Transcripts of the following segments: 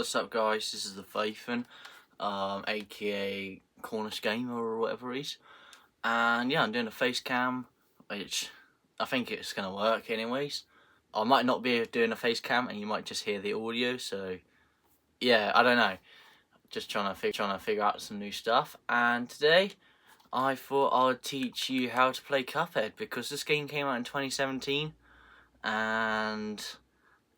What's up guys, this is the Faithan, aka Cornish Gamer or whatever it is, and yeah, I'm doing a face cam, which I think it's going to work anyways. I might not be doing a face cam and you might just hear the audio, so yeah, I don't know, just trying to figure out some new stuff. And today I thought I'd teach you how to play Cuphead, because this game came out in 2017, and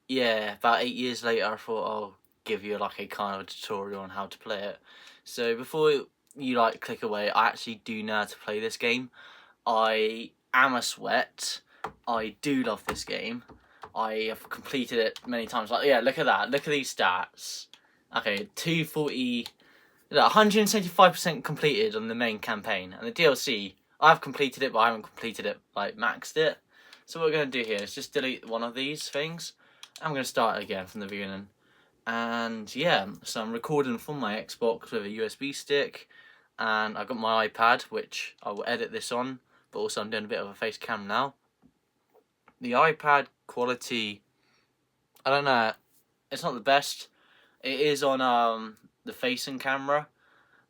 yeah, about 8 years later I thought I'll give you like a kind of a tutorial on how to play it. So before you like click away, I actually do know how to play this game. I am a sweat. I do love this game. I have completed it many times. Like, yeah, look at that. Look at these stats. Okay, 240, 175% completed on the main campaign. And the DLC, I've completed it, but I haven't completed it, like maxed it. So what we're going to do here is just delete one of these things. I'm going to start again from the beginning. And yeah, so I'm recording from my Xbox with a USB stick, and I've got my iPad, which I will edit this on, but also I'm doing a bit of a face cam now. The iPad quality, I don't know, it's not the best. It is on the facing camera,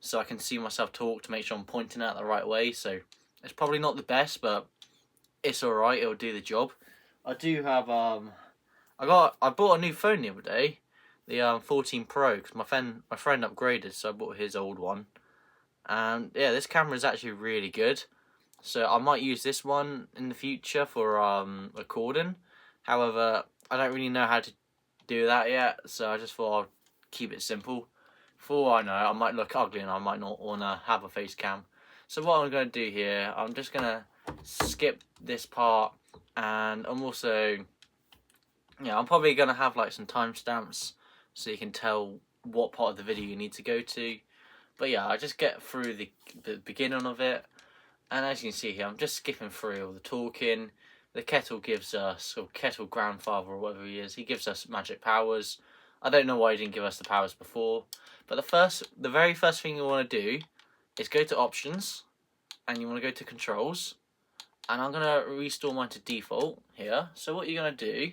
so I can see myself talk to make sure I'm pointing out the right way, so it's probably not the best, but it's alright, it'll do the job. I do have, I bought a new phone the other day, the 14 Pro, because my friend upgraded, so I bought his old one. And yeah, this camera is actually really good, so I might use this one in the future for recording. However, I don't really know how to do that yet, so I just thought I'd keep it simple. For all I know, I might look ugly and I might not want to have a face cam. So what I'm going to do here, I'm just going to skip this part, and I'm also, yeah, I'm probably going to have like some timestamps so you can tell what part of the video you need to go to. But yeah, I just get through the beginning of it, and as you can see here, I'm just skipping through all the talking. The kettle gives us, or kettle grandfather or whatever he is, he gives us magic powers. I don't know why he didn't give us the powers before, but the very first thing you want to do is go to options, and you want to go to controls, and I'm going to restore mine to default here. So what you're going to do,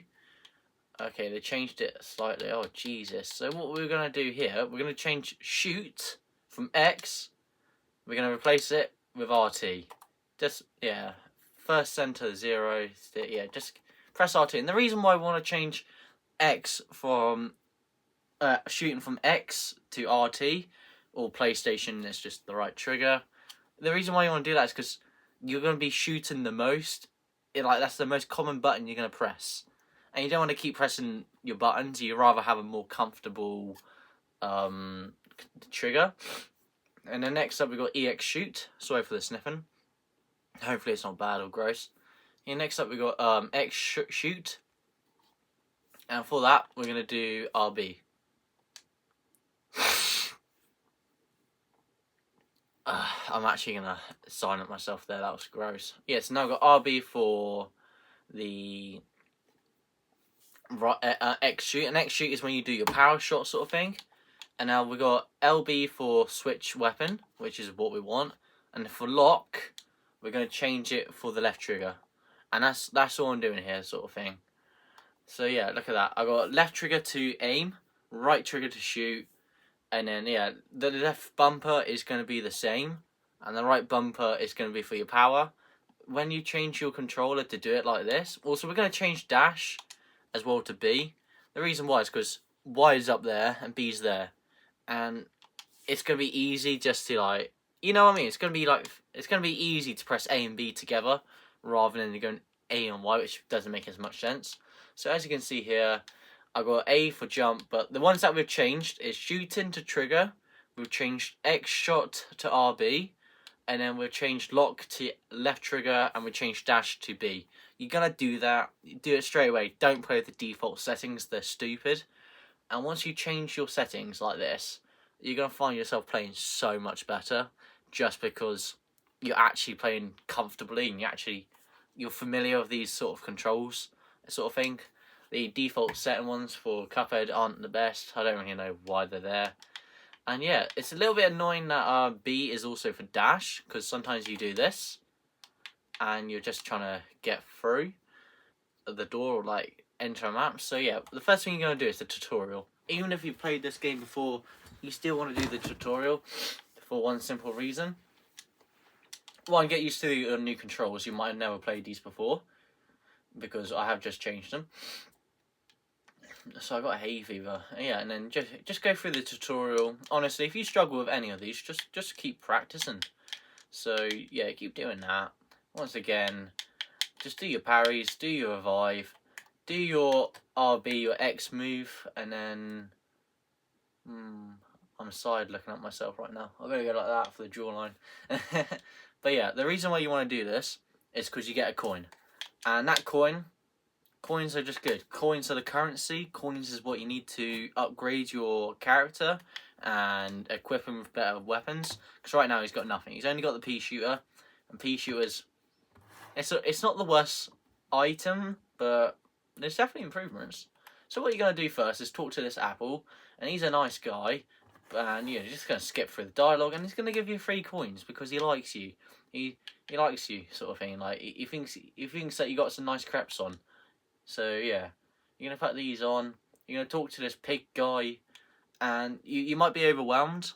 okay, they changed it slightly. Oh, Jesus. So what we're going to do here, we're going to change shoot from X. We're going to replace it with RT. Just, yeah, first center 0. Yeah, just press RT. And the reason why we want to change X from shooting from X to RT, or PlayStation is just the right trigger. The reason why you want to do that is because you're going to be shooting the most. That's the most common button you're going to press. And you don't want to keep pressing your buttons. You'd rather have a more comfortable trigger. And then next up we've got EX shoot. Sorry for the sniffing. Hopefully it's not bad or gross. And next up we've got X shoot. And for that we're going to do RB. I'm actually going to sign up myself there. That was gross. Yeah, so now I've got RB for the X shoot, and X shoot is when you do your power shot sort of thing. And now we got LB for switch weapon, which is what we want, and for lock we're going to change it for the left trigger, and that's all I'm doing here sort of thing. So yeah, look at that. I got left trigger to aim, right trigger to shoot, and then yeah, the left bumper is going to be the same, and the right bumper is going to be for your power. When you change your controller to do it like this, also we're going to change dash as well to B. The reason why is because Y is up there and B's there, and it's gonna be easy just to like, you know what I mean? It's gonna be easy to press A and B together rather than going A and Y, which doesn't make as much sense. So as you can see here, I've got A for jump, but the ones that we've changed is shooting to trigger. We've changed X shot to RB, and then we've changed lock to left trigger, and we changed dash to B. You're going to do that, do it straight away. Don't play with the default settings, they're stupid. And once you change your settings like this, you're going to find yourself playing so much better, just because you're actually playing comfortably and you're familiar with these sort of controls, sort of thing. The default setting ones for Cuphead aren't the best. I don't really know why they're there. And yeah, it's a little bit annoying that B is also for dash, because sometimes you do this and you're just trying to get through the door or like enter a map. So yeah, the first thing you're going to do is the tutorial. even if you've played this game before, you still want to do the tutorial for one simple reason. One, get used to your new controls. You might have never played these before, because I have just changed them. So I got hay fever. Yeah, and then just go through the tutorial. Honestly, if you struggle with any of these, just keep practicing. So yeah, keep doing that. Once again, just do your parries, do your revive, do your RB, your X move, and then I'm side looking at myself right now. I'm gonna go like that for the jawline. But yeah, the reason why you want to do this is because you get a coin, and that coins are just good. Coins are the currency. Coins is what you need to upgrade your character and equip him with better weapons. Because right now he's got nothing. He's only got the pea shooter, and pea shooters, it's not the worst item, but there's definitely improvements. So what you're gonna do first is talk to this apple, and he's a nice guy, and you're just gonna skip through the dialogue, and he's gonna give you 3 coins because he likes you. He likes you, sort of thing. Like he thinks that you got some nice crepes on. So yeah, you're gonna put these on. You're gonna talk to this pig guy, and you might be overwhelmed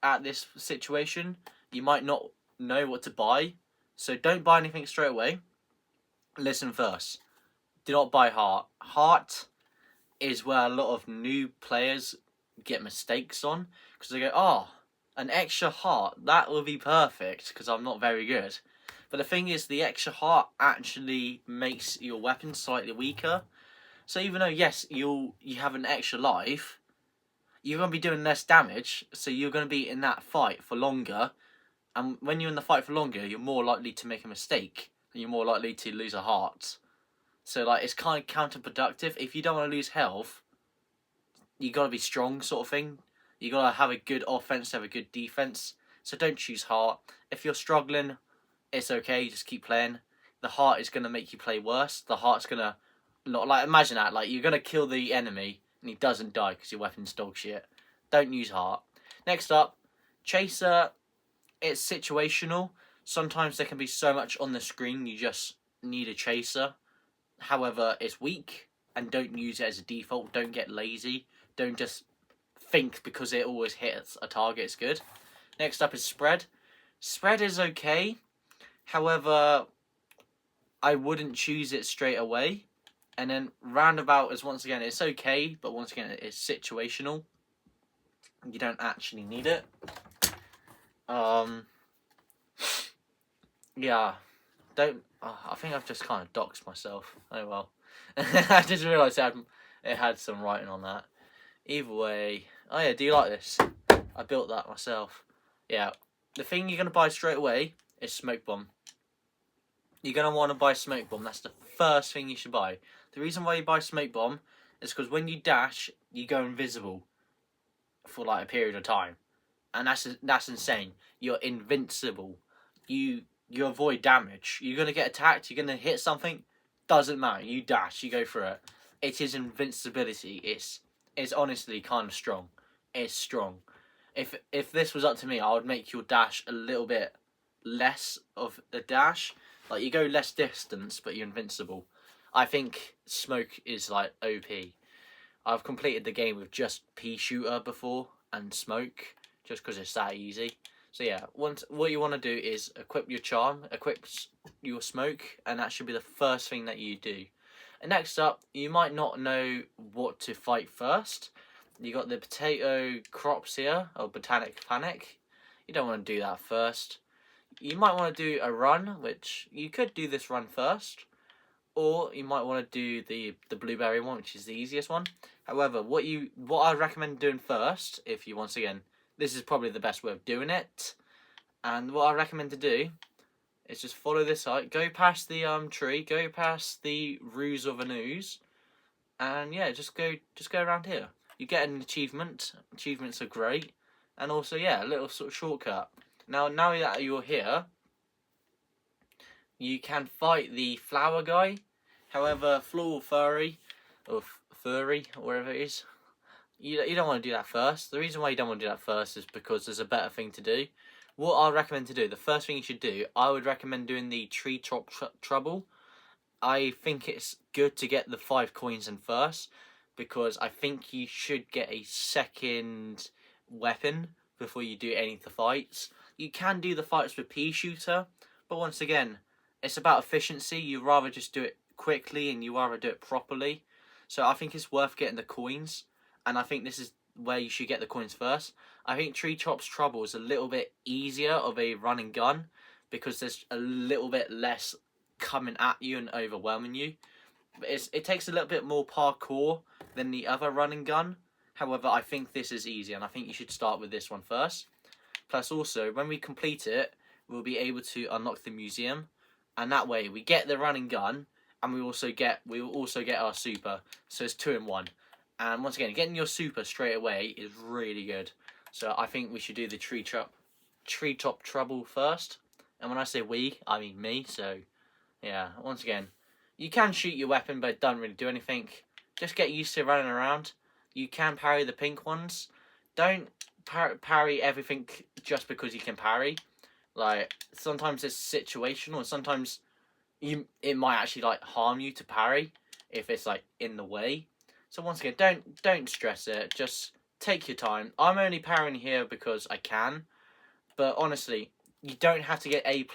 at this situation. You might not know what to buy, so don't buy anything straight away. Listen first. Do not buy heart. Heart is where a lot of new players get mistakes on, because they go, oh, an extra heart, that would be perfect because I'm not very good. But the thing is, the extra heart actually makes your weapon slightly weaker. So even though, yes, you have an extra life, you're going to be doing less damage, so you're going to be in that fight for longer. And when you're in the fight for longer, you're more likely to make a mistake, and you're more likely to lose a heart. So like, it's kind of counterproductive. If you don't want to lose health, you got to be strong, sort of thing. You got to have a good offense, have a good defense. So don't choose heart. If you're struggling, it's okay, just keep playing. The heart is going to make you play worse. The heart's going to, like, imagine that, like, you're going to kill the enemy and he doesn't die because your weapon's dog shit. Don't use heart. Next up, chaser. It's situational. Sometimes there can be so much on the screen you just need a chaser. However, it's weak, and don't use it as a default. Don't get lazy. Don't just think because it always hits a target it's good. Next up is spread. Spread is okay. However, I wouldn't choose it straight away. And then roundabout is, once again, it's okay, but once again, it's situational. You don't actually need it. Yeah, don't. I think I've just kind of doxed myself. Oh well. I just realised it had some writing on that. Either way. Oh yeah, do you like this? I built that myself. Yeah. The thing you're going to buy straight away is smoke bomb. You're going to want to buy smoke bomb. That's the first thing you should buy. The reason why you buy smoke bomb is because when you dash, you go invisible for like a period of time. And that's insane. You're invincible. You avoid damage. You're going to get attacked, you're going to hit something, doesn't matter. You dash, you go through it. It is invincibility. It's honestly kind of strong. It's strong. If this was up to me, I would make your dash a little bit less of a dash. Like, you go less distance, but you're invincible. I think smoke is like OP. I've completed the game with just pea shooter before and smoke, just because it's that easy. So yeah, what you want to do is equip your charm, equip your smoke, and that should be the first thing that you do. And next up, you might not know what to fight first. You got the potato crops here, or botanic panic. You don't want to do that first. You might want to do a run, which you could do this run first, or you might want to do the blueberry one, which is the easiest one. However, what I recommend doing first, if you, once again, this is probably the best way of doing it, and what I recommend to do is just follow this out, go past the tree, go past the ruse of an ooze, and yeah, just go around here. You get an achievement. Achievements are great, and also yeah, a little sort of shortcut. Now that you're here, you can fight the flower guy. However, floral furry, or furry, or wherever it is, you don't want to do that first. The reason why you don't want to do that first is because there's a better thing to do. What I recommend to do, the first thing you should do, I would recommend doing the tree top trouble. I think it's good to get the 5 coins in first, because I think you should get a second weapon before you do any of the fights. You can do the fights with pea shooter, but once again, it's about efficiency. You rather just do it quickly and you rather do it properly. So I think it's worth getting the coins, and I think this is where you should get the coins first. I think Tree Chop's Trouble is a little bit easier of a run and gun because there's a little bit less coming at you and overwhelming you. But it takes a little bit more parkour than the other run and gun. However, I think this is easy, and I think you should start with this one first. Plus, also, when we complete it, we'll be able to unlock the museum, and that way we get the run and gun, and we will also get our super. So it's 2 in 1. And once again, getting your super straight away is really good. So I think we should do the tree top trouble first. And when I say we, I mean me. So yeah, once again, you can shoot your weapon, but it doesn't really do anything. Just get used to running around. You can parry the pink ones. Don't parry everything just because you can parry. Like, sometimes it's situational, and sometimes it might actually like harm you to parry if it's like in the way. So once again, don't stress it. Just take your time. I'm only parrying here because I can, but honestly, you don't have to get A+.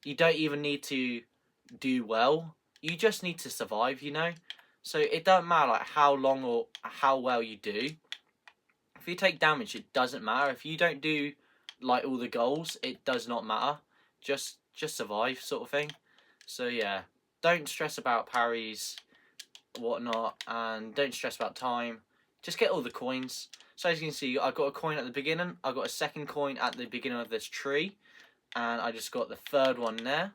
You don't even need to do well. You just need to survive, you know? So it doesn't matter like how long or how well you do. If you take damage, it doesn't matter. If you don't do like all the goals, it does not matter. Just survive, sort of thing. So yeah, don't stress about parries, whatnot, and don't stress about time. Just get all the coins. So as you can see, I got a coin at the beginning. I got a second coin at the beginning of this tree, and I just got the third one there.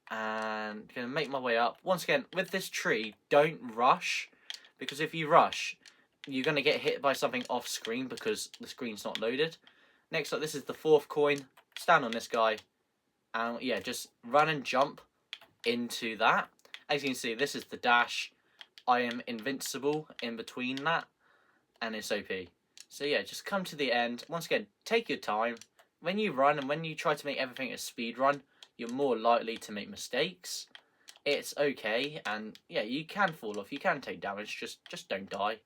And gonna make my way up. Once again, with this tree, don't rush, because if you rush, you're gonna get hit by something off screen because the screen's not loaded. Next up, this is the 4th coin. Stand on this guy, and yeah, just run and jump into that. As you can see, this is the dash. I am invincible in between that, and it's OP. So yeah, just come to the end. Once again, take your time. When you run and when you try to make everything a speed run, you're more likely to make mistakes. It's okay, and yeah, you can fall off, you can take damage, just don't die.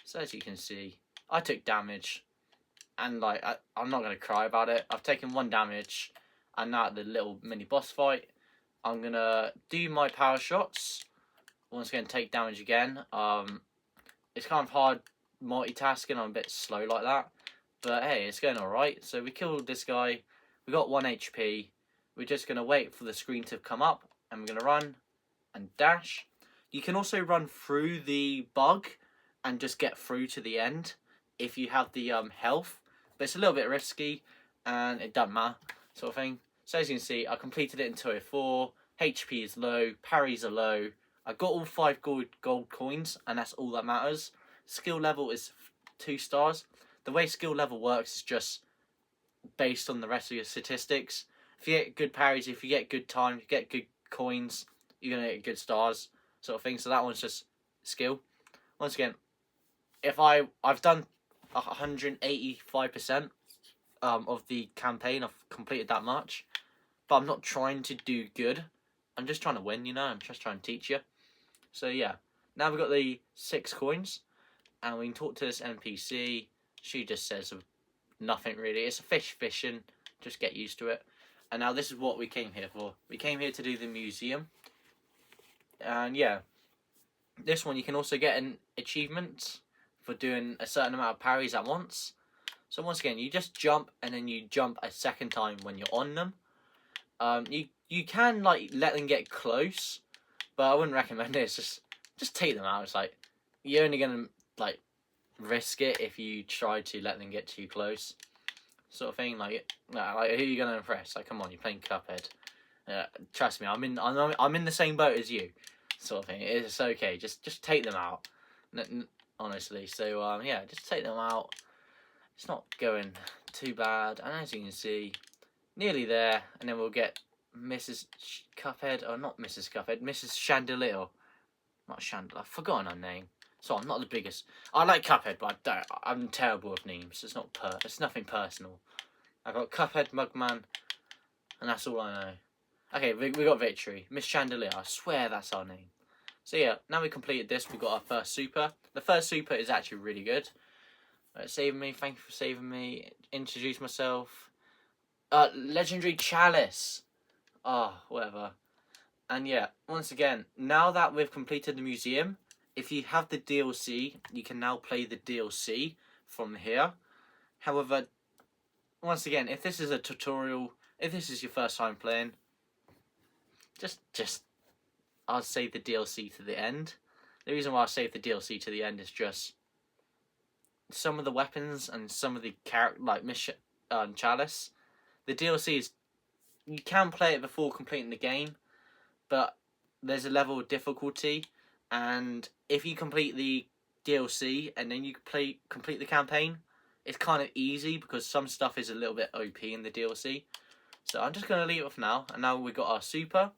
So as you can see, I took damage, and like I'm not gonna cry about it. I've taken 1 damage, and now at the little mini boss fight, I'm gonna do my power shots. Once again, take damage again. It's kind of hard multitasking. I'm a bit slow like that, but hey, it's going alright. So we killed this guy. We got 1 HP. We're just gonna wait for the screen to come up, and we're gonna run and dash. You can also run through the bug and just get through to the end if you have the health, but it's a little bit risky, and it doesn't matter, sort of thing. So as you can see, I completed it in 204. HP is low, parries are low. I got all 5 gold coins, and that's all that matters. Skill level is 2 stars. The way skill level works is just based on the rest of your statistics. If you get good parries, if you get good time, if you get good coins, you're going to get good stars, sort of thing. So that one's just skill. Once again, if I've done 185% of the campaign, I've completed that much, but I'm not trying to do good. I'm just trying to win, you know. I'm just trying to teach you. So yeah, now we've got the 6 coins, and we can talk to this NPC. She just says nothing really. It's a fish fishing. Just get used to it. And now this is what we came here for. We came here to do the museum. And yeah, this one you can also get an achievement for doing a certain amount of parries at once. So once again, you just jump, and then you jump a second time when you're on them. You can like let them get close, but I wouldn't recommend it. It's just take them out. It's like you're only gonna like risk it if you try to let them get too close, sort of thing. Like who are you gonna impress? Like, come on, you're playing Cuphead. Trust me, I'm in the same boat as you, sort of thing. It's okay. Just take them out. Honestly, so yeah, just take them out. It's not going too bad, and as you can see, nearly there, and then we'll get Mrs. Cuphead, or not Mrs. Cuphead, Mrs. Chandelier. Not Chandelier, I've forgotten her name. So I'm not the biggest. I like Cuphead, but I'm terrible with names. It's nothing personal. I got Cuphead, Mugman, and that's all I know. Okay, we got victory. Miss Chandelier, I swear that's our name. So yeah, now we completed this, we got our first super. The first super is actually really good. Saving me, thank you for saving me. Introduce myself. Legendary Chalice. Whatever. And yeah, once again, now that we've completed the museum, if you have the DLC, you can now play the DLC from here. However, once again, if this is a tutorial, if this is your first time playing, just I'll save the DLC to the end. The reason why I save the DLC to the end is just some of the weapons and some of the character, like mission, Chalice. The DLC is, you can play it before completing the game, but there's a level of difficulty, and if you complete the DLC and then you complete the campaign, it's kind of easy because some stuff is a little bit OP in the DLC. So I'm just going to leave it for now, and now we got our super,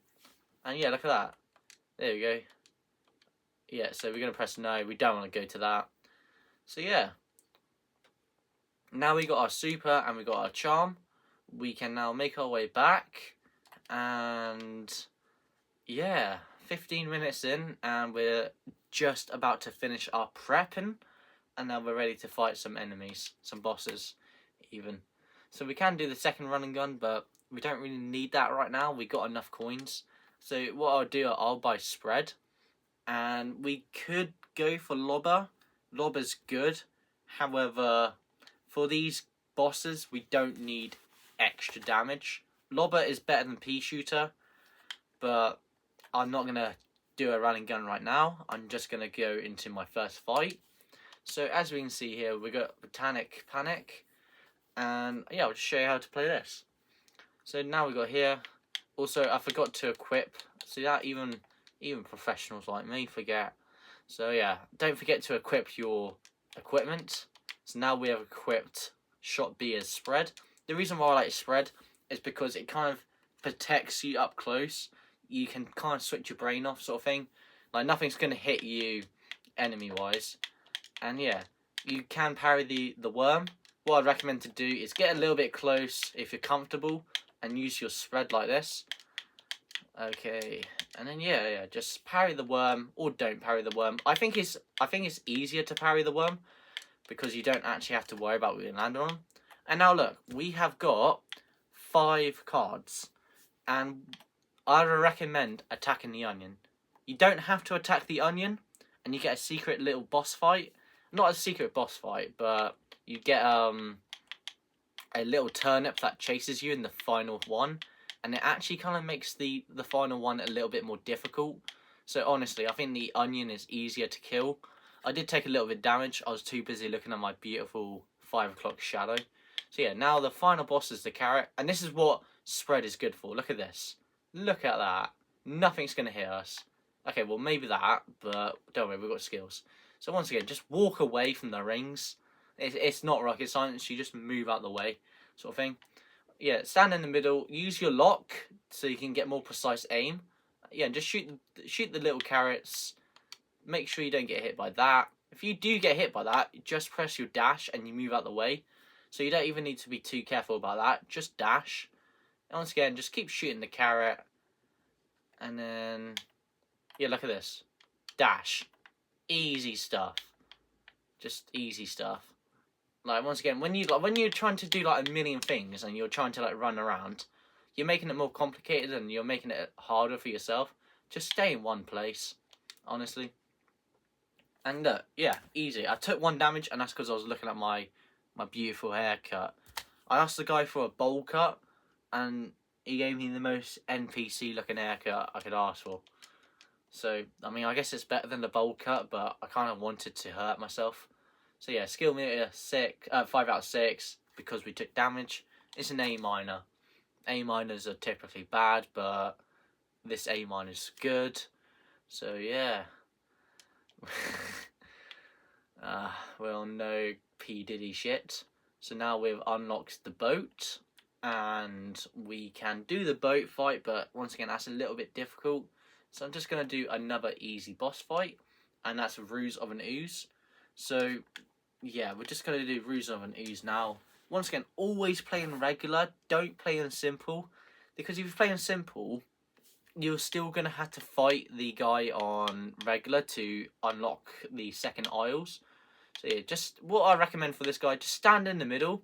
and yeah, look at that. There we go. Yeah, so we're going to press no, we don't want to go to that. So yeah, now we got our super and we got our charm. We can now make our way back, and yeah, 15 minutes in, and we're just about to finish our prepping, and now we're ready to fight some enemies, some bosses even. So we can do the second run and gun, but we don't really need that right now. We got enough coins. So what I'll do, I'll buy spread, and we could go for lobber. Lobber's good. However, for these bosses, we don't need extra damage. Lobber is better than pea shooter, but I'm not going to do a run and gun right now. I'm just going to go into my first fight. So as we can see here, we got Botanic Panic, and yeah, I'll just show you how to play this. So now we got here. Also, I forgot to equip. See that, even professionals like me forget. So yeah, don't forget to equip your equipment. So now we have equipped Shot B as spread. The reason why I like spread is because it kind of protects you up close. You can kind of switch your brain off, sort of thing. Like, nothing's going to hit you enemy-wise. And yeah, you can parry the worm. What I'd recommend to do is get a little bit close if you're comfortable and use your spread like this. Okay, and then yeah, just parry the worm, or don't parry the worm. I think it's easier to parry the worm because you don't actually have to worry about what you land on. And now look, we have got 5 cards, and I would recommend attacking the onion. You don't have to attack the onion, and you get a secret little boss fight. Not a secret boss fight, but you get a little turnip that chases you in the final one, and it actually kind of makes the final one a little bit more difficult. So honestly, I think the onion is easier to kill. I did take a little bit of damage. I was too busy looking at my beautiful 5 o'clock shadow. So yeah, now the final boss is the carrot, and this is what spread is good for. Look at this. Look at that. Nothing's going to hit us. Okay, well, maybe that, but don't worry, we've got skills. So once again, just walk away from the rings. It's not rocket science, you just move out the way, sort of thing. Yeah, stand in the middle, use your lock so you can get more precise aim. Yeah, just shoot the little carrots. Make sure you don't get hit by that. If you do get hit by that, just press your dash and you move out the way. So you don't even need to be too careful about that. Just dash. And once again, just keep shooting the carrot. And then, yeah, look at this. Dash. Easy stuff. Just easy stuff. Like, once again, when you're trying to do like a million things and you're trying to like run around, you're making it more complicated and you're making it harder for yourself. Just stay in one place, honestly. And yeah, easy. I took 1 damage, and that's because I was looking at my beautiful haircut. I asked the guy for a bowl cut, and he gave me the most NPC looking haircut I could ask for. So, I mean, I guess it's better than the bowl cut, but I kind of wanted to hurt myself. So yeah, skill meter 5 out of 6 because we took damage. It's an A minor. A minors are typically bad, but this A minor is good. So yeah. Well, no P Diddy shit. So now we've unlocked the boat, and we can do the boat fight, but once again, that's a little bit difficult. So I'm just going to do another easy boss fight, and that's Ruse of an Ooze. So yeah, we're just going to do Ruse of an Ooze now. Once again, always play in regular, don't play in simple, because if you play in simple, you're still going to have to fight the guy on regular to unlock the second aisles. So yeah, just what I recommend for this guy, just stand in the middle,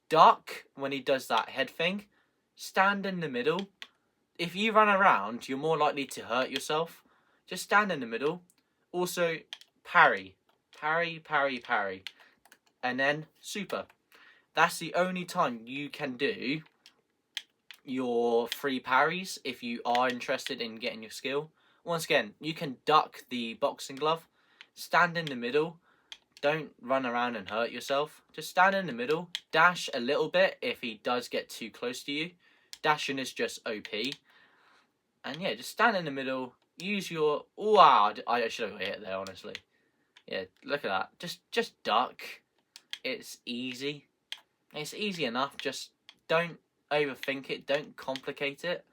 duck when he does that head thing, stand in the middle. If you run around, you're more likely to hurt yourself. Just stand in the middle. Also, parry. Parry, parry, parry. And then super. That's the only time you can do your 3 parries if you are interested in getting your skill. Once again, you can duck the boxing glove, stand in the middle, don't run around and hurt yourself. Just stand in the middle, dash a little bit if he does get too close to you. Dashing is just OP. And yeah, just stand in the middle, use your... Wow, I should have hit there, honestly. Yeah, look at that. Just duck. It's easy. It's easy enough, just don't overthink it, don't complicate it.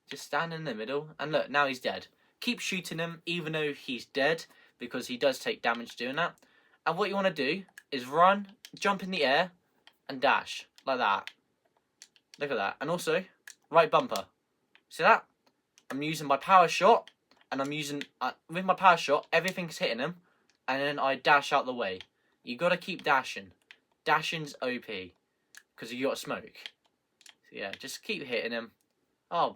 Just stand in the middle, and look, now he's dead. Keep shooting him, even though he's dead, because he does take damage doing that. And what you want to do is run, jump in the air, and dash, like that. Look at that. And also, right bumper. See that? I'm using my power shot, and I'm using, with my power shot, everything's hitting him, and then I dash out the way. You got to keep dashing. Dashing's OP, because you got smoke. So yeah, just keep hitting him. Oh,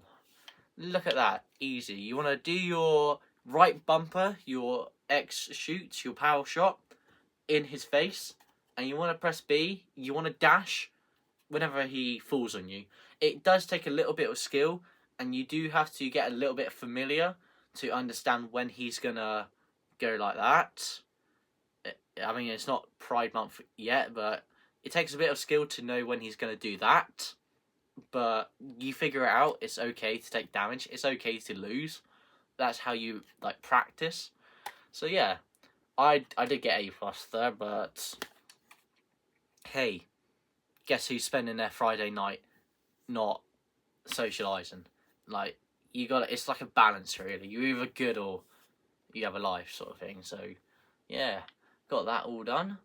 look at that. Easy. You want to do your right bumper, your X shoots, your power shot, in his face, and you want to press B. You want to dash whenever he falls on you. It does take a little bit of skill, and you do have to get a little bit familiar to understand when he's gonna go like that. I mean, it's not Pride Month yet, but it takes a bit of skill to know when he's gonna do that. But you figure it out. It's okay to take damage. It's okay to lose. That's how you like practice. So yeah, I did get A+ there, but hey, guess who's spending their Friday night not socialising? Like, you got it's like a balance, really. You're either good or you have a life, sort of thing. So yeah, got that all done,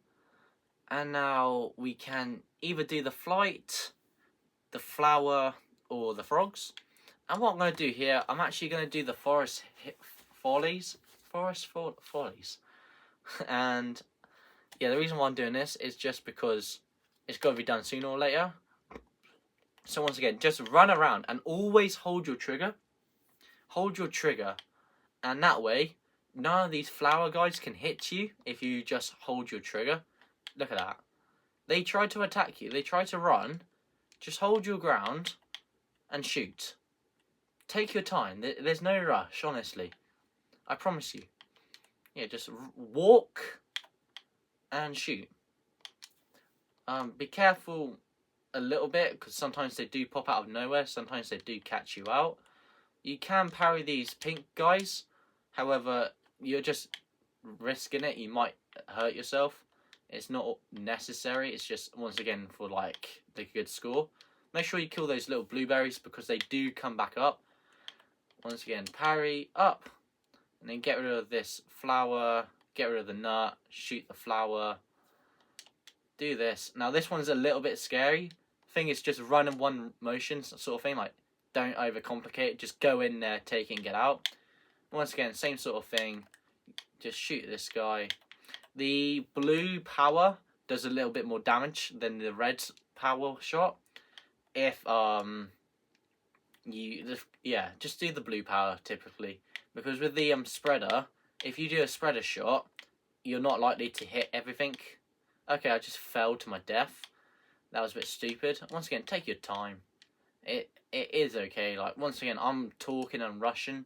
and now we can either do the flight, the flower, or the frogs. And what I'm going to do here, I'm actually going to do the forest follies. And yeah, the reason why I'm doing this is just because it's got to be done sooner or later. So once again, just run around and always hold your trigger. Hold your trigger. And that way, none of these flower guys can hit you if you just hold your trigger. Look at that. They try to attack you. They try to run. Just hold your ground and shoot. Take your time. There's no rush, honestly. I promise you. Yeah, just walk and shoot. Be careful a little bit, because sometimes they do pop out of nowhere. Sometimes they do catch you out. You can parry these pink guys. However, you're just risking it. You might hurt yourself. It's not necessary. It's just, once again, for like the good score. Make sure you kill those little blueberries, because they do come back up. Once again, parry up. And then get rid of this flower. Get rid of the nut. Shoot the flower. Do this. Now this one's a little bit scary. Thing is, just run in one motion, sort of thing. Like, don't overcomplicate it. Just go in there, take it, and get out. Once again, same sort of thing. Just shoot this guy. The blue power does a little bit more damage than the red power shot. If just do the blue power typically, because with the spreader, if you do a spreader shot, you're not likely to hit everything. Okay, I just fell to my death. That was a bit stupid. Once again, take your time. It is okay. Like, once again, I'm talking and rushing,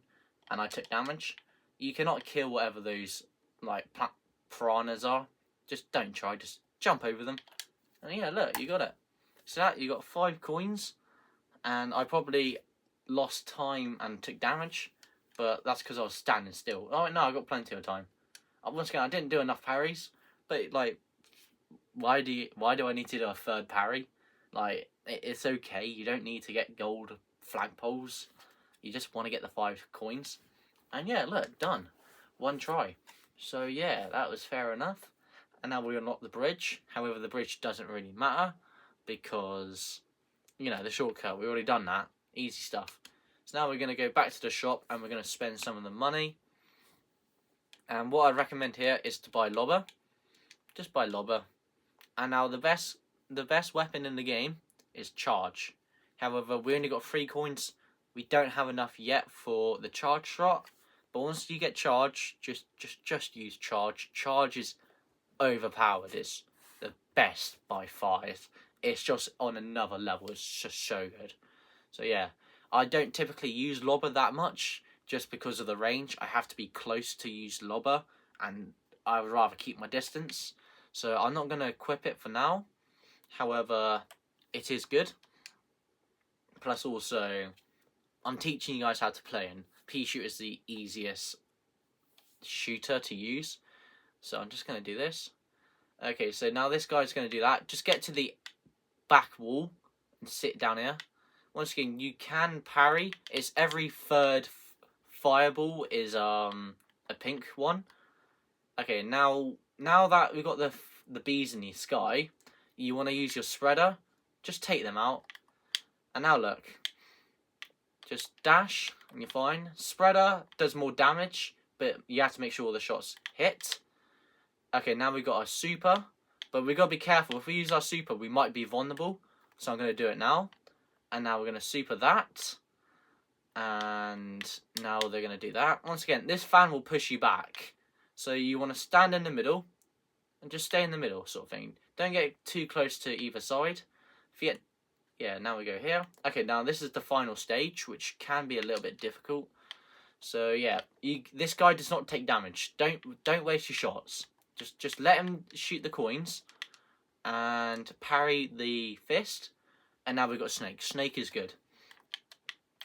and I took damage. You cannot kill whatever those like piranhas are. Just don't try. Just jump over them. And yeah, look, you got it. So that you got 5 coins, and I probably lost time and took damage, but that's because I was standing still. Oh no, I got plenty of time. Once again, I didn't do enough parries, but like, why do I need to do a 3rd parry? Like, it's okay. You don't need to get gold flagpoles. You just want to get the 5 coins. And yeah, look, done. 1 try. So yeah, that was fair enough. And now we unlock the bridge. However, the bridge doesn't really matter, because, you know, the shortcut, we've already done that. Easy stuff. So now we're going to go back to the shop and we're going to spend some of the money. And what I recommend here is to buy lobber. Just buy lobber. And now the best weapon in the game is charge. However, we only got 3 coins. We don't have enough yet for the charge shot. But once you get charge, just use charge. Charge is overpowered. It's the best by far. It's just on another level. It's just so good. So yeah, I don't typically use lobber that much just because of the range. I have to be close to use lobber, and I would rather keep my distance. So I'm not going to equip it for now. However, it is good. Plus also, I'm teaching you guys how to play, and pea shooter is the easiest shooter to use. So I'm just going to do this. Okay, so now this guy's going to do that. Just get to the back wall and sit down here. Once again, you can parry. It's every third fireball is a pink one. Okay, now that we've got the bees in the sky, you want to use your spreader. Just take them out. And now look. Just dash and you're fine. Spreader does more damage, but you have to make sure all the shots hit. Okay, now we've got our super, but we've got to be careful. If we use our super, we might be vulnerable. So I'm going to do it now. And now we're going to super that. And now they're going to do that. Once again, this fan will push you back. So you want to stand in the middle and just stay in the middle sort of thing. Don't get too close to either side. If you get, yeah, now we go here. Okay, now this is the final stage, which can be a little bit difficult. So yeah, this guy does not take damage. Don't waste your shots. Just let him shoot the coins and parry the fist. And now we've got Snake. Snake is good.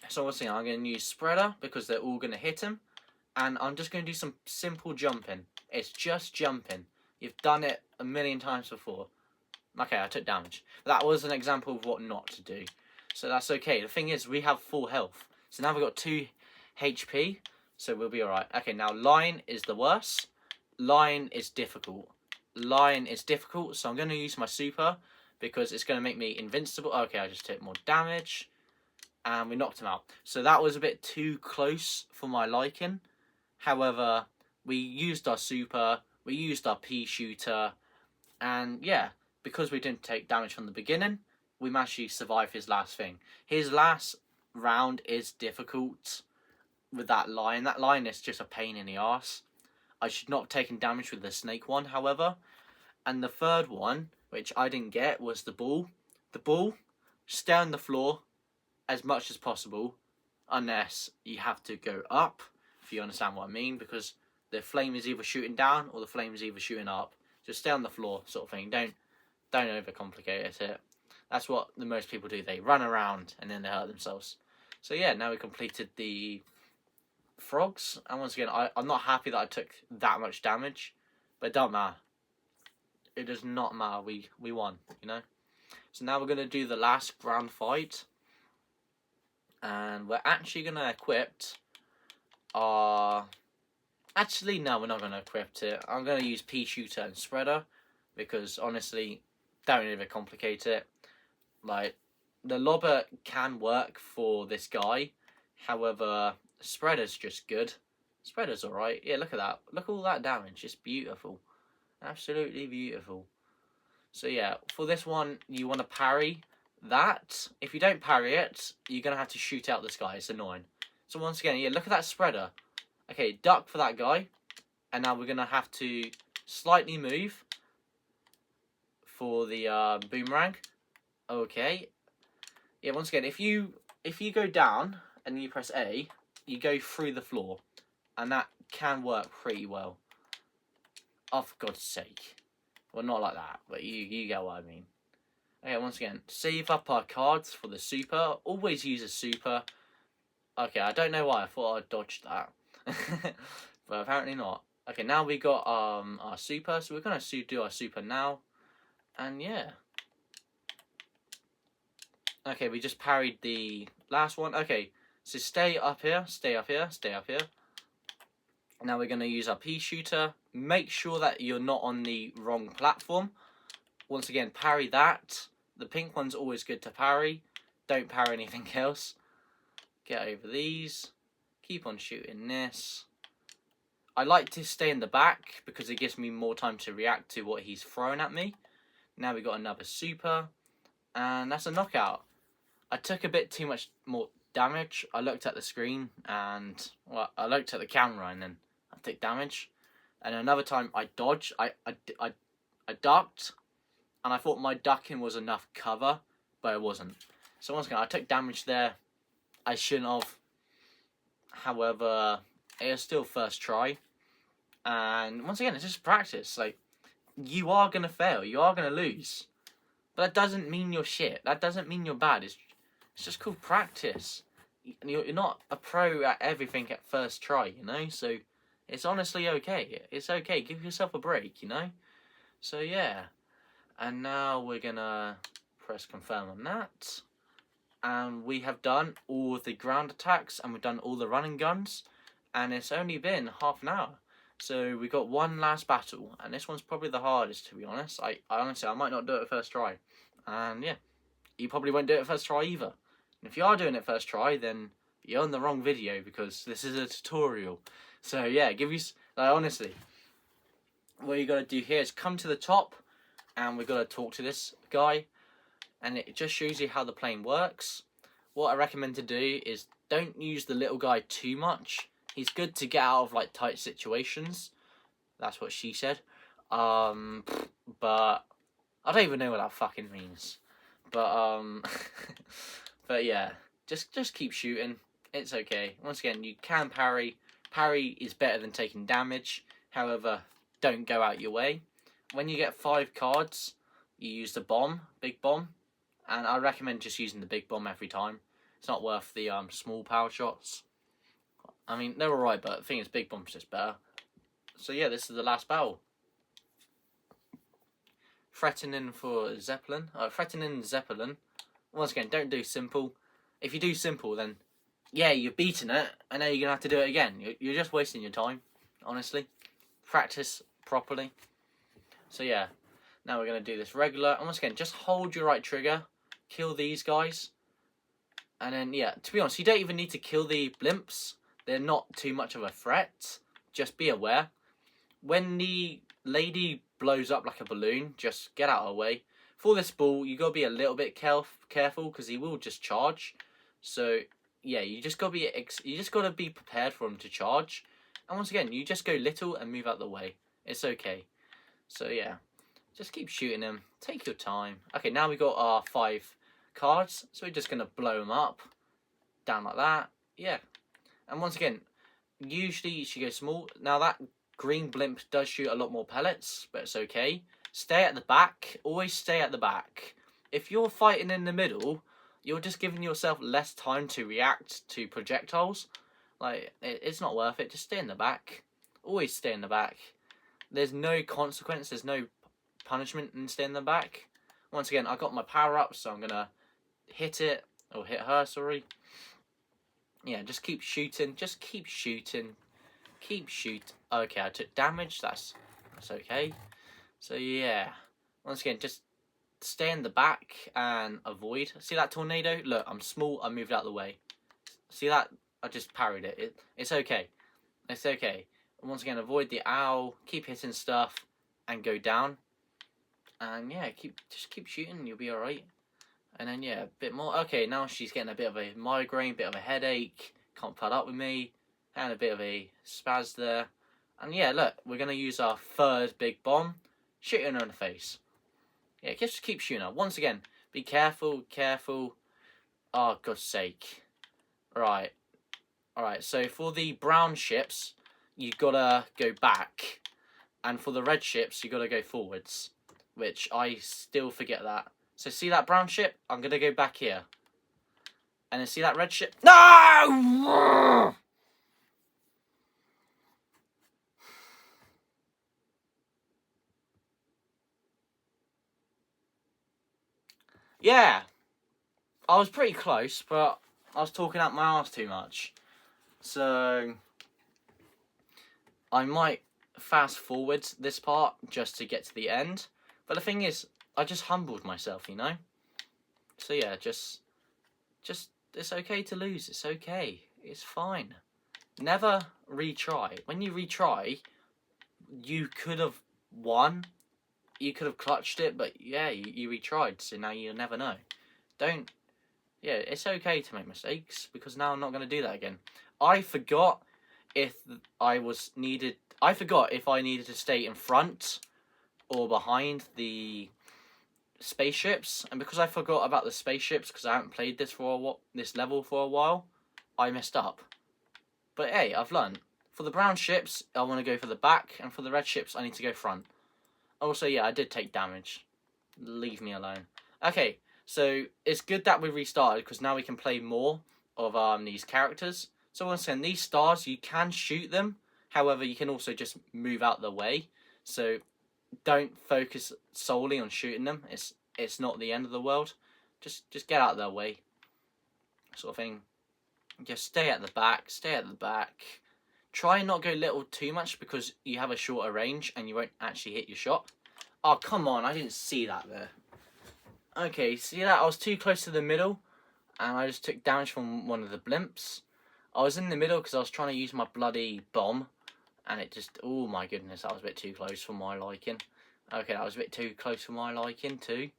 So once again, I'm going to use Spreader because they're all going to hit him. And I'm just going to do some simple jumping. It's just jumping. You've done it a million times before. Okay, I took damage. That was an example of what not to do. So that's okay. The thing is, we have full health. So now we've got 2 HP. So we'll be alright. Okay, now Line is the worst. Line is difficult. Line is difficult. So I'm going to use my super because it's going to make me invincible. Okay, I just took more damage. And we knocked him out. So that was a bit too close for my liking. However, we used our super. We used our pea shooter. And yeah, because we didn't take damage from the beginning, we managed to survive his last thing. His last round is difficult with that line. That line is just a pain in the arse. I should not have taken damage with the snake one, however. And the third one, which I didn't get, was the ball. The ball, stay on the floor as much as possible, unless you have to go up, if you understand what I mean, because the flame is either shooting down or the flame is either shooting up. Just stay on the floor, sort of thing. Don't overcomplicate it. That's what the most people do. They run around and then they hurt themselves. So yeah, now we completed the frogs. And once again, I'm not happy that I took that much damage, but it don't matter. It does not matter. We won, you know. So now we're gonna do the last grand fight, and we're actually gonna equip our. Actually, no, we're not gonna equip it. I'm gonna use pea shooter and spreader because honestly, don't overcomplicate it. Like, the lobber can work for this guy, however, spreader's just good. Spreader's alright. Yeah, look at that. Look at all that damage. It's beautiful. Absolutely beautiful. So yeah, for this one, you want to parry that. If you don't parry it, you're going to have to shoot out this guy. It's annoying. So once again, yeah, look at that spreader. Okay, duck for that guy. And now we're going to have to slightly move for the boomerang. Okay. Yeah, once again, if you go down and you press A, you go through the floor. And that can work pretty well. Oh, for God's sake. Well, not like that, but you get what I mean. Okay, once again, save up our cards for the super. Always use a super. Okay, I don't know why. I thought I dodged that. But apparently not. Okay, now we got our super. So we're going to do our super now. And yeah. Okay, we just parried the last one. Okay, so stay up here, stay up here, stay up here. Now we're going to use our pea shooter. Make sure that you're not on the wrong platform. Once again, parry that. The pink one's always good to parry. Don't parry anything else. get over these, keep on shooting this. I like to stay in the back because it gives me more time to react to what he's throwing at me. Now we got another super, and that's a knockout. I took a bit too much more damage. I looked at the screen and, well, I looked at the camera and then I took damage. And another time I dodged, I ducked, and I thought my ducking was enough cover, but it wasn't. So once again, I took damage there. I shouldn't have. However, it was still first try. And once again, it's just practice. Like, you are going to fail. You are going to lose. But that doesn't mean you're shit. That doesn't mean you're bad. It's just called practice. You're not a pro at everything at first try, you know? So it's honestly okay. It's okay. Give yourself a break, you know? So yeah. And now we're going to press confirm on that. And we have done all the ground attacks and we've done all the running guns. And it's only been half an hour. So we got one last battle, and this one's probably the hardest, to be honest. I honestly, I might not do it first try, and yeah, you probably won't do it first try either. And if you are doing it first try, then you're on the wrong video because this is a tutorial. So yeah, honestly, what you got to do here is come to the top, and we've got to talk to this guy, and it just shows you how the plane works. What I recommend to do is don't use the little guy too much. He's good to get out of like tight situations. That's what she said. But I don't even know what that fucking means. But but yeah, just keep shooting. It's okay. Once again, you can parry. Parry is better than taking damage. However, don't go out your way. When you get 5 cards, you use the bomb, big bomb, and I recommend just using the big bomb every time. It's not worth the small power shots. I mean, they're alright, but the thing is, big bomb's just better. So yeah, this is the last battle. Threatening for Zeppelin. Threatening Zeppelin. Once again, don't do simple. If you do simple, then yeah, you're beating it, and now you're gonna have to do it again. You're just wasting your time, honestly. Practice properly. So yeah, now we're gonna do this regular. And once again, just hold your right trigger, kill these guys, and then yeah. To be honest, you don't even need to kill the blimps. They're not too much of a threat. Just be aware. When the lady blows up like a balloon, just get out of the way. For this ball, you got to be a little bit careful because he will just charge. So, yeah, you just got to be prepared for him to charge. And once again, you just go little and move out the way. It's okay. So, yeah, just keep shooting him. Take your time. Okay, now we got our 5 cards. So we're just going to blow them up. Down like that. Yeah. And once again, usually she goes small. Now that green blimp does shoot a lot more pellets, but it's okay. Stay at the back. Always stay at the back. If you're fighting in the middle, you're just giving yourself less time to react to projectiles. Like, it's not worth it. Just stay in the back. Always stay in the back. There's no consequence. There's no punishment in staying in the back. Once again, I got my power up, so I'm going to hit it. Or hit her, sorry. Yeah, just keep shooting. Just keep shooting. Keep shoot. Okay, I took damage. That's okay. So yeah, once again, just stay in the back and avoid. See that tornado? Look, I'm small. I moved out of the way. See that? I just parried it. It's okay. It's okay. And once again, avoid the owl. Keep hitting stuff and go down. And yeah, just keep shooting. You'll be all right. And then, yeah, a bit more. Okay, now she's getting a bit of a migraine, bit of a headache. Can't put up with me. And a bit of a spaz there. And yeah, look, we're going to use our 3rd big bomb. Shooting her in the face. Yeah, just keep shooting her. Once again, be careful, careful. Oh, God's sake. Right. Alright, so for the brown ships, you've got to go back. And for the red ships, you've got to go forwards. Which I still forget that. So see that brown ship? I'm going to go back here. And then see that red ship? No! Yeah. I was pretty close, but I was talking out my arse too much. So I might fast forward this part just to get to the end. But the thing is, I just humbled myself, you know? So yeah, just it's okay to lose. It's okay. It's fine. Never retry. When you retry, you could have won. You could have clutched it, but yeah, you retried, so now you'll never know. Don't. Yeah, it's okay to make mistakes, because now I'm not going to do that again. I forgot if I needed to stay in front or behind the spaceships, and because I forgot about the spaceships, because I haven't played this level for a while, I messed up. But hey, I've learned. For the brown ships, I want to go for the back, and for the red ships, I need to go front. Also, yeah, I did take damage. Leave me alone. Okay, so it's good that we restarted, because now we can play more of these characters. So once again, these stars, you can shoot them. However, you can also just move out the way. So don't focus solely on shooting them. It's not the end of the world. Just get out of their way, sort of thing. Just stay at the back. Stay at the back. Try and not go little too much, because you have a shorter range and you won't actually hit your shot. Oh, come on. I didn't see that there. Okay, see that? I was too close to the middle, and I just took damage from one of the blimps. I was in the middle because I was trying to use my bloody bomb, and it just... Oh, my goodness. That was a bit too close for my liking. Okay, that was a bit too close for my liking, too.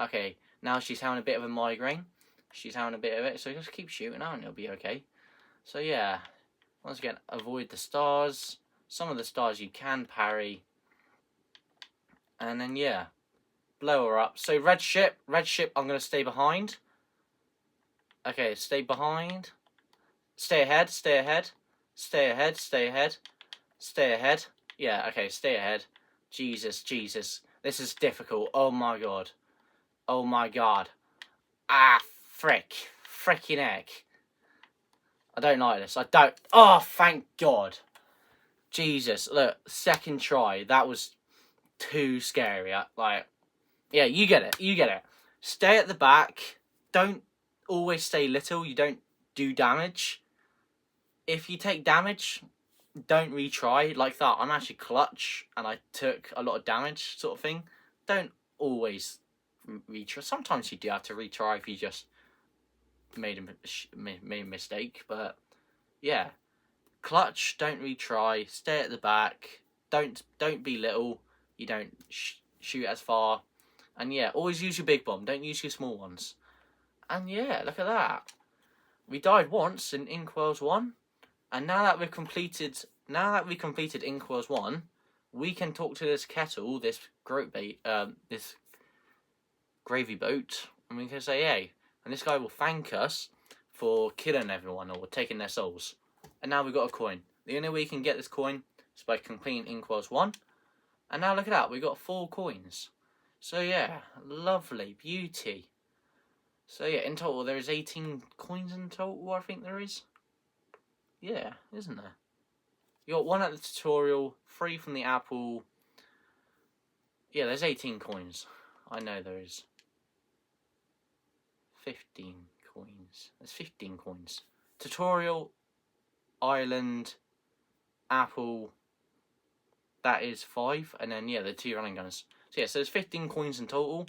Okay, now she's having a bit of a migraine. She's having a bit of it, so just keep shooting her and it'll be okay. So, yeah. Once again, avoid the stars. Some of the stars you can parry. And then, yeah, blow her up. So, red ship, I'm going to stay behind. Okay, stay behind. Stay ahead, stay ahead. Stay ahead, stay ahead. Stay ahead. Yeah, okay, stay ahead. Jesus. This is difficult. Oh, my God. Oh, my God. Ah, frickin' heck. I don't like this. I don't. Oh, thank God. Jesus. Look, second try. That was too scary. Like, yeah, you get it. Stay at the back. Don't always stay little. You don't do damage. If you take damage, don't retry like that. I'm actually clutch, and I took a lot of damage, sort of thing. Don't always retry. Sometimes you do have to retry if you just made a mistake, but yeah, clutch, don't retry, stay at the back, don't be little, you don't shoot as far, and yeah, always use your big bomb, don't use your small ones. And yeah, look at that, we died once in Inkwell's 1, and now that we've completed Inkwell's 1, we can talk to this kettle, this this gravy boat, and we can say, hey. And this guy will thank us for killing everyone or taking their souls. And now we've got a coin. The only way you can get this coin is by completing Inkwell's 1. And now look at that, we've got 4 coins. So yeah, lovely, beauty. So yeah, in total there is 18 coins in total, I think there is. Yeah, isn't there? You got 1 at the tutorial, 3 from the apple. Yeah, there's 18 coins. I know there is. 15 coins. There's 15 coins. Tutorial, island, apple. That is 5, and then yeah, the 2 running guns. So yeah, so there's 15 coins in total.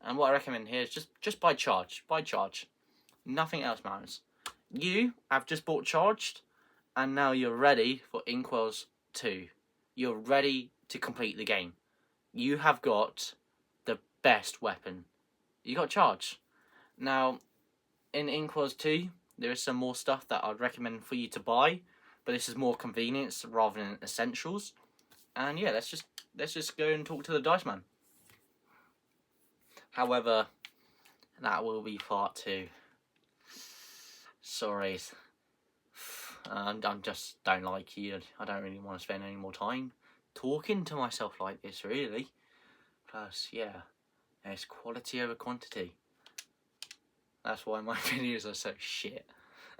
And what I recommend here is just buy charge. Buy charge. Nothing else matters. You have just bought charged, and now you're ready for Inkwell's 2. You're ready to complete the game. You have got the best weapon. You got charge. Now, in Inkwell's 2, there is some more stuff that I'd recommend for you to buy, but this is more convenience rather than essentials. And yeah, let's just go and talk to the Dice Man. However, that will be part 2. Sorry, I just don't like you. I don't really want to spend any more time talking to myself like this, really. Plus, yeah, it's quality over quantity. That's why my videos are so shit.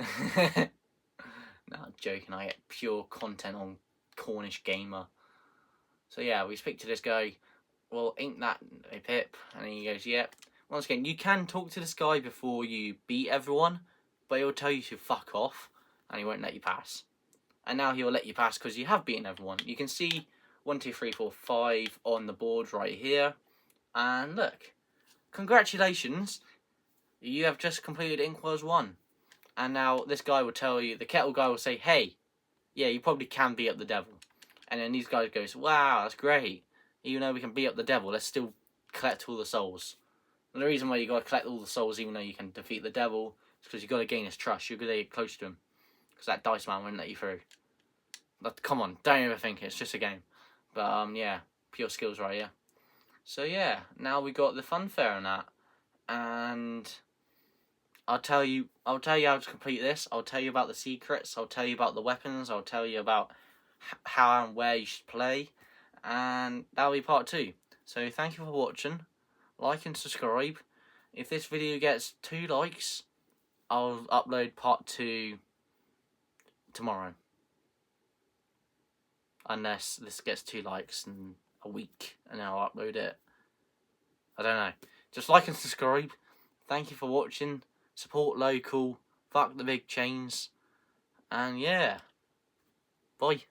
No, I'm joking. I get pure content on Cornish Gamer. So yeah, we speak to this guy. Well, ain't that a pip? And he goes, yep. Yeah. Once again, you can talk to this guy before you beat everyone, but he'll tell you to fuck off, and he won't let you pass. And now he'll let you pass because you have beaten everyone. You can see 1, 2, 3, 4, 5 on the board right here. And look, congratulations. You have just completed Inkwell's 1. And now this guy will tell you, the kettle guy will say, hey, yeah, you probably can beat up the devil. And then these guys goes, wow, that's great. Even though we can beat up the devil, let's still collect all the souls. And the reason why you got to collect all the souls, even though you can defeat the devil, is because you got to gain his trust. You've got to get close to him. Because that dice man won't let you through. But come on, don't overthink it. It's just a game. But yeah, pure skills right here. So yeah, now we got the funfair and that. And I'll tell you how to complete this. I'll tell you about the secrets. I'll tell you about the weapons. I'll tell you about how and where you should play. And that'll be part 2. So thank you for watching. Like and subscribe. If this video gets 2 likes, I'll upload part 2 tomorrow. Unless this gets 2 likes in a week and then I'll upload it. I don't know. Just like and subscribe. Thank you for watching. Support local. Fuck the big chains. And yeah. Bye.